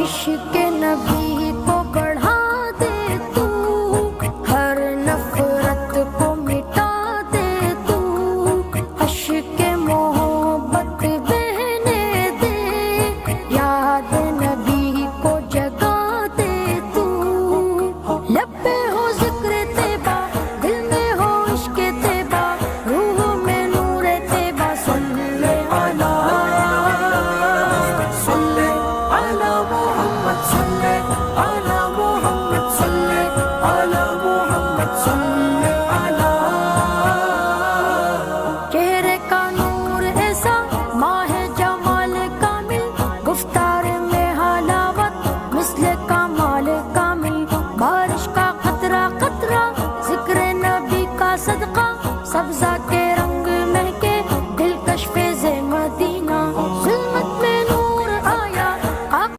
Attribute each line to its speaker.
Speaker 1: عشق نبی کو بڑھا دے تو، ہر نفرت کو مٹا دے تو، عشق محبت بہنے دے، یاد نبی کو جگا دے تو، لب پہ ہو ذکر طیبہ، دل میں ہو عشق طیبہ، روح میں نور طیبہ، صلی علی محمد، صلی